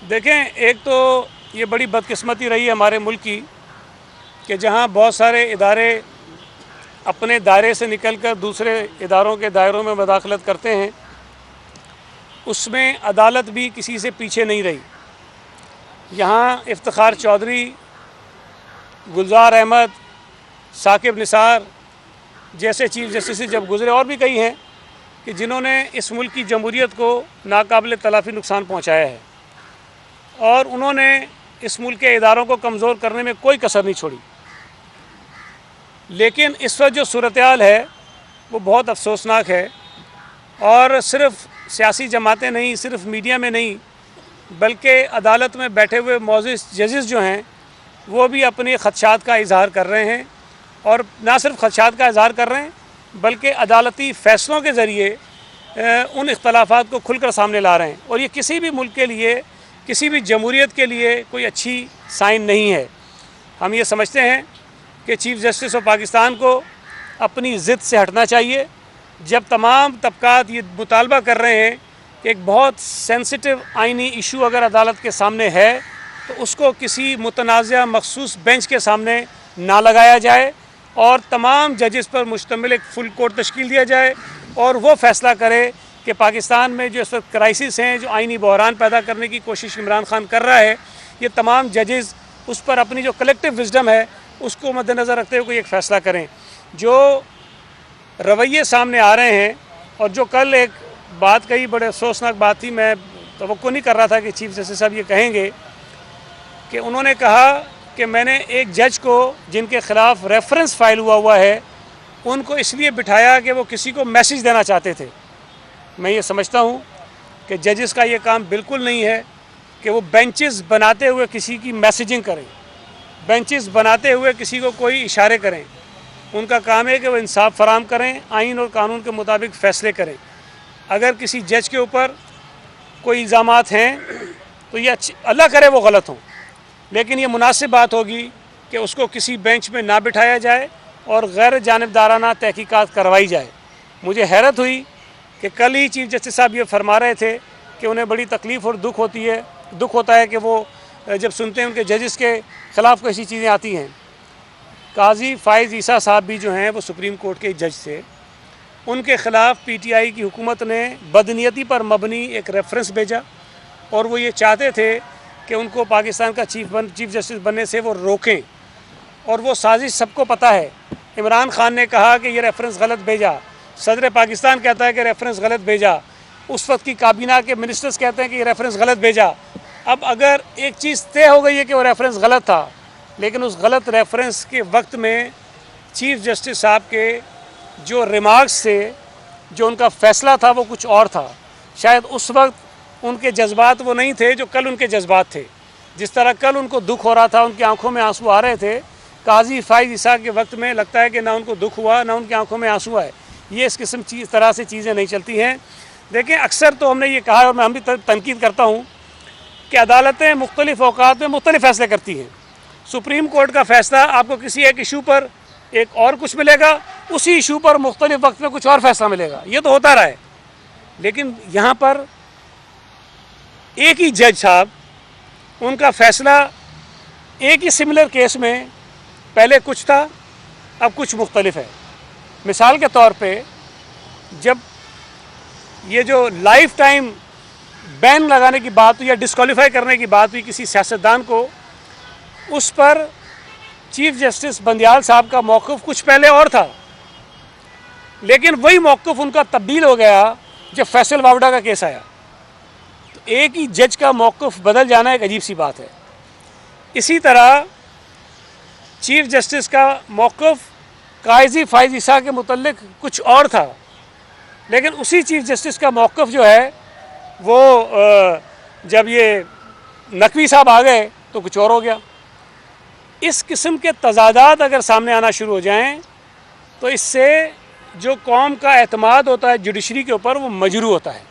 देखें, एक तो ये बड़ी बदकिस्मती रही है हमारे मुल्क की कि जहाँ बहुत सारे इदारे अपने दायरे से निकलकर दूसरे इदारों के दायरों में मदाखलत करते हैं, उसमें अदालत भी किसी से पीछे नहीं रही। यहाँ इफ्तिखार चौधरी, गुलजार अहमद, साकिब निसार जैसे चीफ जस्टिस जब गुजरे, और भी कई हैं कि जिन्होंने इस मुल्क की जमहूरियत को नाकाबिल तलाफ़ी नुकसान पहुँचाया है, और उन्होंने इस मुल्क के इदारों को कमज़ोर करने में कोई कसर नहीं छोड़ी। लेकिन इस वक्त जो सूरत हाल है वो बहुत अफसोसनाक है, और सिर्फ़ सियासी जमातें नहीं, सिर्फ मीडिया में नहीं, बल्कि अदालत में बैठे हुए मौजूद जजेस जो हैं वो भी अपने ख़दशात का इजहार कर रहे हैं, और ना सिर्फ ख़दशात का इजहार कर रहे हैं बल्कि अदालती फ़ैसलों के ज़रिए उन इख्तलाफात को खुलकर सामने ला रहे हैं। और ये किसी भी मुल्क के लिए, किसी भी जमहूरियत के लिए कोई अच्छी साइन नहीं है। हम ये समझते हैं कि चीफ़ जस्टिस ऑफ पाकिस्तान को अपनी ज़िद से हटना चाहिए। जब तमाम तबकात ये मुतालबा कर रहे हैं कि एक बहुत सेंसिटिव आइनी इशू अगर अदालत के सामने है तो उसको किसी मुतनाज़ा मखसूस बेंच के सामने ना लगाया जाए, और तमाम जजेस पर मुश्तमिल एक फुल कोर्ट तश्कील दिया जाए, और वो फ़ैसला करे कि पाकिस्तान में जो इस वक्त क्राइसिस हैं, जो आइनी बहरान पैदा करने की कोशिश इमरान खान कर रहा है, ये तमाम जजेस उस पर अपनी जो कलेक्टिव विजडम है उसको मद्देनज़र रखते हुए कोई एक फ़ैसला करें। जो रवैये सामने आ रहे हैं, और जो कल एक बात कही, बड़े अफसोसनाक बात थी, मैं तवक्को नहीं कर रहा था कि चीफ जस्टिस साहब ये कहेंगे, कि उन्होंने कहा कि मैंने एक जज को जिनके ख़िलाफ़ रेफरेंस फ़ाइल हुआ है उनको इसलिए बिठाया कि वो किसी को मैसेज देना चाहते थे। मैं ये समझता हूँ कि जजेस का ये काम बिल्कुल नहीं है कि वो बेंचेस बनाते हुए किसी की मैसेजिंग करें, बेंचेस बनाते हुए किसी को कोई इशारे करें। उनका काम है कि वो इंसाफ फराम करें, आइन और कानून के मुताबिक फ़ैसले करें। अगर किसी जज के ऊपर कोई इल्ज़ामात हैं तो ये अल्लाह करे वो गलत हों, लेकिन ये मुनासिब बात होगी कि उसको किसी बेंच में ना बिठाया जाए और गैर जानिबदाराना तहकीकात करवाई जाए। मुझे हैरत हुई कि कल ही चीफ जस्टिस साहब ये फरमा रहे थे कि उन्हें बड़ी तकलीफ़ और दुख होता है कि वो जब सुनते हैं उनके जजेस के ख़िलाफ़ कैसी चीज़ें आती हैं। काजी फ़ाइज़ ईसा साहब भी जो हैं वो सुप्रीम कोर्ट के जज थे, उनके ख़िलाफ़ पीटीआई की हुकूमत ने बदनीयती पर मबनी एक रेफरेंस भेजा, और वो ये चाहते थे कि उनको पाकिस्तान का चीफ जस्टिस बनने से वो रोकें, और वो साजिश सबको पता है। इमरान खान ने कहा कि ये रेफरेंस गलत भेजा, सदर पाकिस्तान कहता है कि रेफरेंस गलत भेजा, उस वक्त की काबीना के मिनिस्टर्स कहते हैं कि ये रेफरेंस गलत भेजा। अब अगर एक चीज़ तय हो गई है कि वो रेफरेंस गलत था, लेकिन उस गलत रेफरेंस के वक्त में चीफ जस्टिस साहब के जो रिमार्क्स थे, जो उनका फ़ैसला था वो कुछ और था। शायद उस वक्त उनके जज्बात वो नहीं थे जो कल उनके जज्बात थे। जिस तरह कल उनको दुख हो रहा था, उनकी आंखों में आंसू आ रहे थे, काजी फ़ाइज़ ईसा के वक्त में लगता है कि ना उनको दुख हुआ ना उनकी आंखों में आंसू आए। ये इस किस्म तरह से चीज़ें नहीं चलती हैं। देखें, अक्सर तो हमने ये कहा, और मैं हम भी तनकीद करता हूँ कि अदालतें मुख्तलिफ़ औक़ात में मुख्तलिफ़ फ़ैसले करती हैं। सुप्रीम कोर्ट का फ़ैसला आपको किसी एक इशू पर एक और कुछ मिलेगा, उसी इशू पर मुख्तलिफ़ वक्त में कुछ और फ़ैसला मिलेगा, ये तो होता रहा है। लेकिन यहाँ पर एक ही जज साहब, उनका फ़ैसला एक ही सिमिलर केस में पहले कुछ था, अब कुछ मुख्तलिफ है। मिसाल के तौर पे जब ये जो लाइफ टाइम बैन लगाने की बात हुई या डिस्क्वालीफाई करने की बात हुई किसी सियासतदान को, उस पर चीफ जस्टिस बंदियाल साहब का मौक़िफ़ कुछ पहले और था, लेकिन वही मौक़िफ़ उनका तब्दील हो गया जब फैसल वावडा का केस आया। तो एक ही जज का मौक़िफ़ बदल जाना एक अजीब सी बात है। इसी तरह चीफ जस्टिस का मौक़िफ़ काजी फ़ाइज़ ईसा के मुतल्लिक़ कुछ और था, लेकिन उसी चीफ जस्टिस का मौक़िफ़ जो है वो जब ये नकवी साहब आ गए तो कुछ और हो गया। इस किस्म के तज़ादात अगर सामने आना शुरू हो जाएं तो इससे जो कौम का एतमाद होता है जुडिशरी के ऊपर वो मजरू होता है।